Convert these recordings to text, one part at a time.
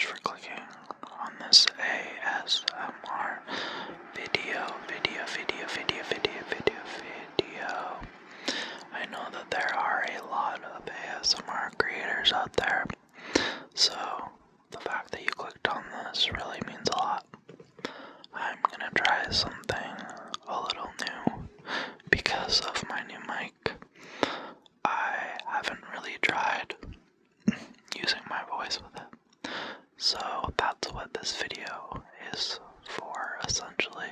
much for clicking on this ASMR video. I know that there are a lot of ASMR creators out there, so the fact that you clicked on this really means a lot. I'm gonna try something a little new because of my new mic. I haven't really tried using my voice with it, so that's what this video is for, essentially.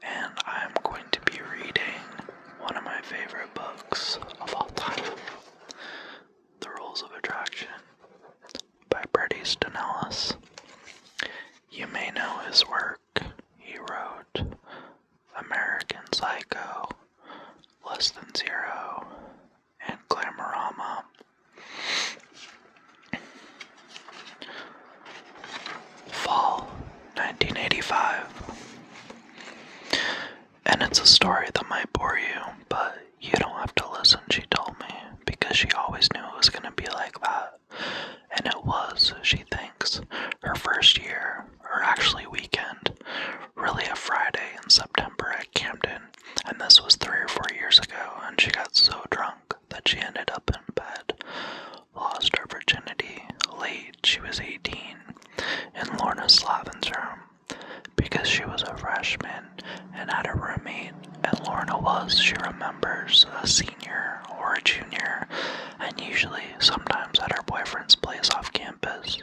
And I'm going to be reading one of my favorite books of all time, The Rules of Attraction by Bret Easton Ellis. You may know his work. He wrote American Psycho, Less Than Zero, and Glamorama. Fall 1985. And it's a story that might bore you, but you don't have to listen, she told me, because she always knew it was going to be like that. And it was, she thinks, her first year, or actually weekend, really a Friday in September at Camden, and this was 3 or 4 years ago, and she got so drunk that she ended up in bed, lost her virginity, late, she was 18, in Lorna Slavin's room, because she was a freshman and had a roommate, and Lorna was, she remembers, a senior or a junior, and usually sometimes at her boyfriend's place off campus,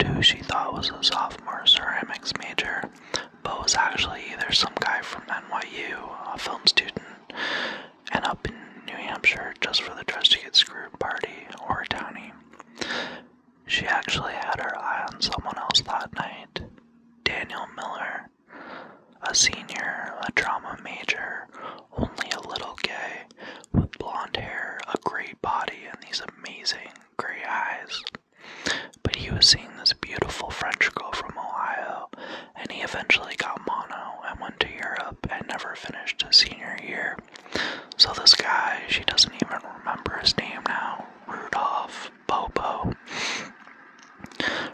who she thought was a sophomore ceramics major, but was actually either some guy from NYU, a film student, and up in New Hampshire just for the Dress to Get Screwed party, or a townie. She actually had her eye on someone else that night, Daniel Miller, a senior, a drama major, only a little gay, with blonde hair, a great body, and these amazing gray eyes. But he was seeing this beautiful French girl from Ohio, and he eventually got mono and went to Europe and never finished his senior year. So this guy, she doesn't even remember his name now, Rudolph Bobo,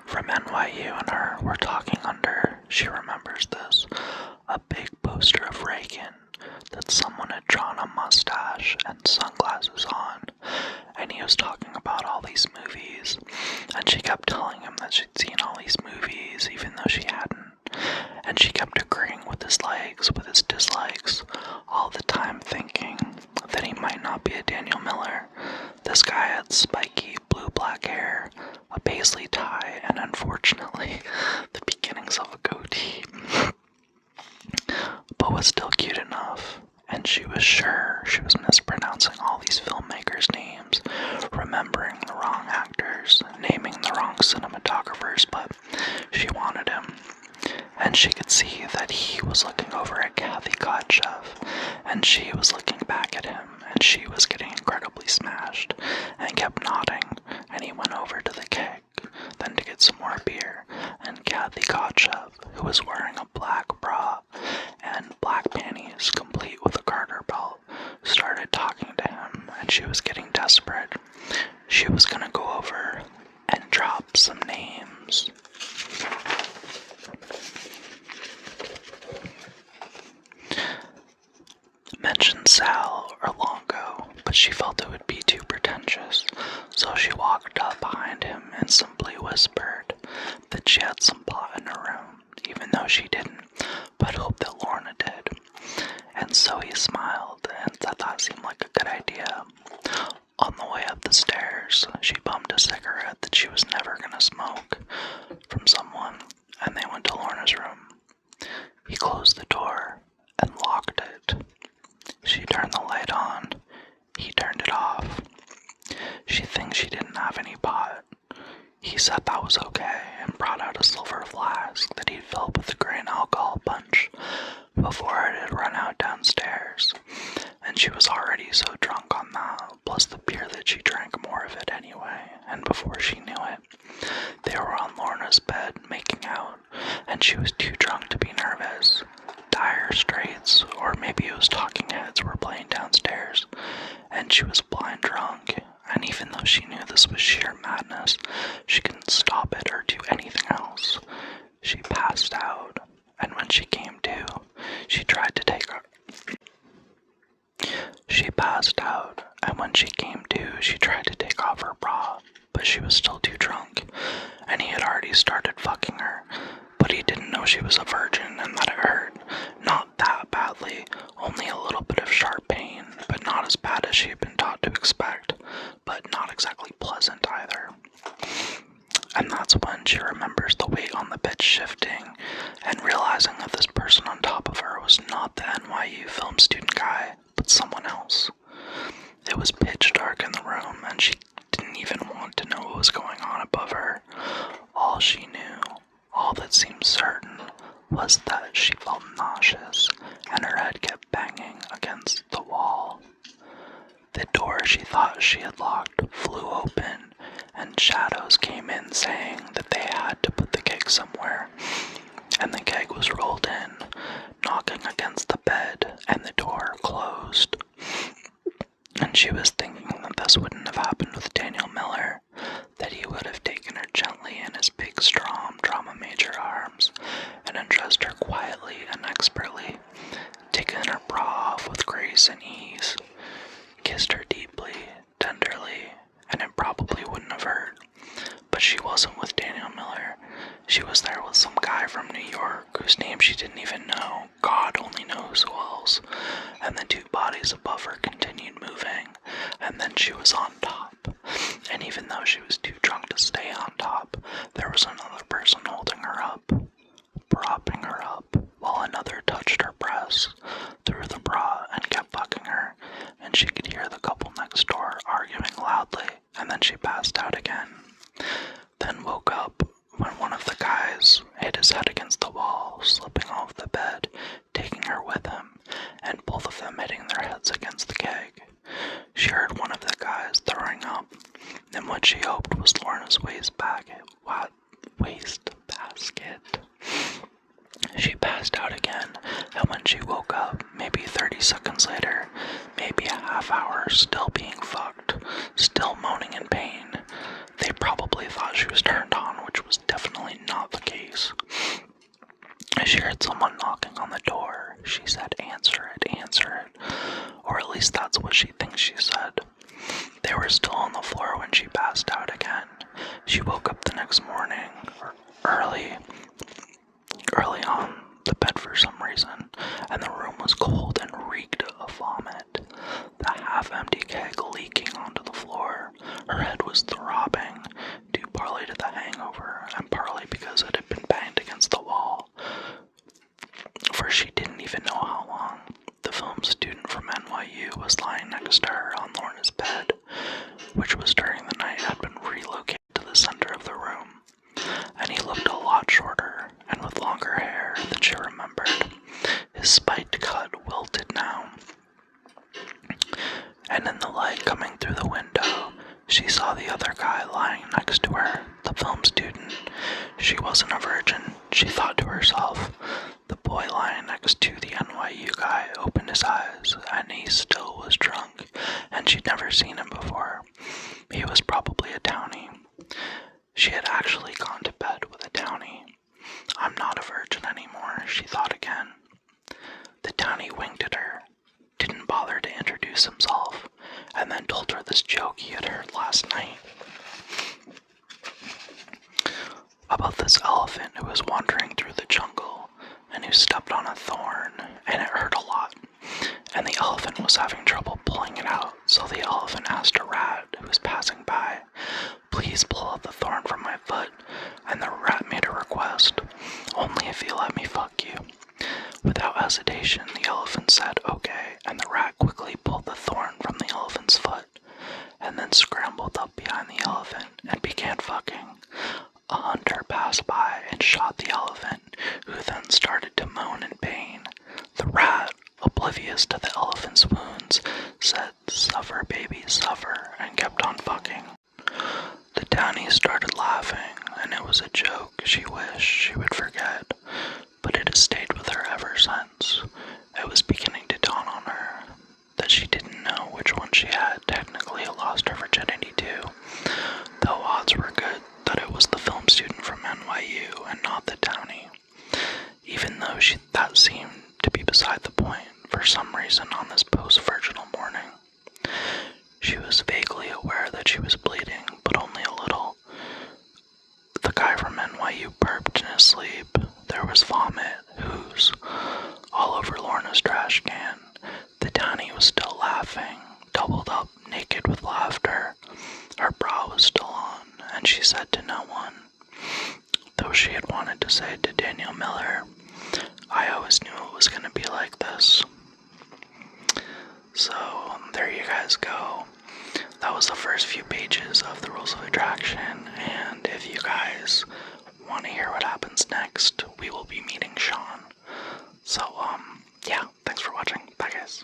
from NYU, and her were talking under, she remembers this, a big poster of Reagan that someone had drawn a mustache and sunglasses on, and he was talking about all these movies, and she kept telling him that she'd seen all these movies even though she hadn't, and she kept agreeing with his likes, with his dislikes, all the time thinking that he might not be a Daniel Miller. This guy had spiky blue-black hair, a paisley tie, and unfortunately, the beginnings of a goatee, but was still cute enough, and she was sure she was mispronouncing all these filmmakers' names, remembering the wrong actors, naming the wrong cinematographers, but she wanted him. And she could see that he was looking over at Kathy Kotcheff, and she was looking back at him, and she was getting incredibly smashed, and kept nodding, and he went over to the keg, then to get some more beer, and Kathy Kotcheff, who was wearing a black bra and black panties complete with a garter belt, started talking to him, and she was getting desperate. She was gonna go over and drop some names. Mentioned Sal or Longo, but she felt it would be too pretentious, so she walked up behind him and simply whispered that she had some pot in her room, even though she didn't, but hoped that Lorna did. And so he smiled and said that seemed like a good idea. On the way up the stairs, she bummed a cigarette that she was never gonna smoke from someone, and they went to Lorna's room. He closed the door and locked it. She turned the light on. He turned it off. She thinks she didn't have any pot. He said that was okay and brought out a silver flask that he'd filled with a grain alcohol punch before it had run out downstairs. And she was already so drunk on that, plus the beer that she drank more of it anyway, and before she knew it, they were on Lorna's bed making out, and she was too drunk to be nervous. Dire Straits, or maybe it was Talking Heads, were playing downstairs, and she was blind drunk, and even though she knew this was sheer madness, she couldn't stop it or do anything else. She passed out, and when she came to, she tried to take her. She passed out, and when she came to, she tried to take off her bra, but she was still too drunk, and he had already started fucking her, but he didn't know she was a virgin and that it hurt. Not that badly, only a little bit of sharp pain, but not as bad as she had been taught to expect, but not exactly pleasant either. And that's when she remembers the weight on the bed shifting, and realizing that this person on top of her was not the NYU film student guy, but someone else. It was pitch dark in the room, and she didn't even want to know what was going on above her. All she knew, all that seemed certain, was that she felt nauseous, and her head kept banging against the wall. The door she thought she had locked flew open, and shadows came in saying that they had to put the keg somewhere, and the keg was rolled in, knocking against the bed, and the door closed. And she was thinking that this wouldn't have happened with Daniel Miller, that he would have taken her gently in his big, strong drama major arms and undressed her quietly and expertly, taken her bra off with grace and ease, kissed her deeply, tenderly, and it probably wouldn't have hurt. But she wasn't with Daniel Miller. She was there with some guy from New York whose name she didn't even know. God only knows who else. And the two bodies above her continued moving, and then she was on top. And even though she was too drunk to stay on top, there was another person holding her up, propping her up, while another touched her breasts through the bra and kept fucking her, and she could hear the couple next door arguing loudly, and then she passed out again. Then woke up when one of the guys hit his head against the wall, slipping off the bed, taking her with him, and both of them hitting their heads against the keg. She heard one of the guys throwing up, and what she hoped was Lorna's wastebasket. She passed out again, and when she woke up, maybe 30 seconds later, maybe a half hour, still being fucked, still moaning in pain. They probably thought she was turned on, which was definitely not the case. She heard someone knocking on the door. She said, answer it, or at least that's what she thinks she said. They were still on the floor when she passed out again. She woke up the next morning, early on the bed for some reason, and the room was cold and reeked of vomit. The half-empty keg leaking onto the floor. Her head was throbbing, due partly to the hangover, and partly because it had been banged against the wall. For she didn't even know how long. The film student from NYU was lying next to her on Lorna's bed, which was during the night had been relocated to the center of the room. And he looked a lot shorter, and with longer hair than she remembered. His spiked cut wilted now. And in the light coming through the window, she saw the other guy lying next to her, the film student. She wasn't a virgin, she thought to herself. The boy lying next to the NYU guy opened his eyes, and he still was drunk, and she'd never seen him before. He was probably a townie. She had actually gone to bed with a townie. I'm not a virgin anymore, she thought again. The townie winked at her, didn't bother to introduce himself, and then told her this joke he had heard last night. About this elephant who was wandering through the jungle, and who stepped on a thorn, and it hurt a lot, and the elephant was having trouble pulling it out, so the elephant asked a rat who was passing by, please pull out the thorn from my foot, and the rat made a request, only if you let me fuck you. Without hesitation, the elephant said okay, and the rat quickly pulled the thorn from the elephant's foot, and then scrambled up behind the elephant and began fucking. A hunter passed by and shot the elephant, who then started to moan in pain. The rat, oblivious to the elephant's wounds, said, suffer baby, suffer, and kept on fucking. The townie started laughing, and it was a joke she wished she would forget, but it has stayed with her ever since. It was beginning to dawn on her that she didn't know which one she had technically lost her virginity to. She was vaguely aware that she was bleeding, but only a little. The guy from NYU burped in his sleep. There was vomit, ooze, all over Lorna's trash can. The Downy was still laughing, doubled up, naked with laughter. Her bra was still on, and she said to no one. Though she had wanted to say to Daniel Miller, I always knew it was going to be like this. So, there you guys go. That was the first few pages of the Rules of Attraction, and if you guys want to hear what happens next, we will be meeting Sean. So, yeah, thanks for watching. Bye, guys.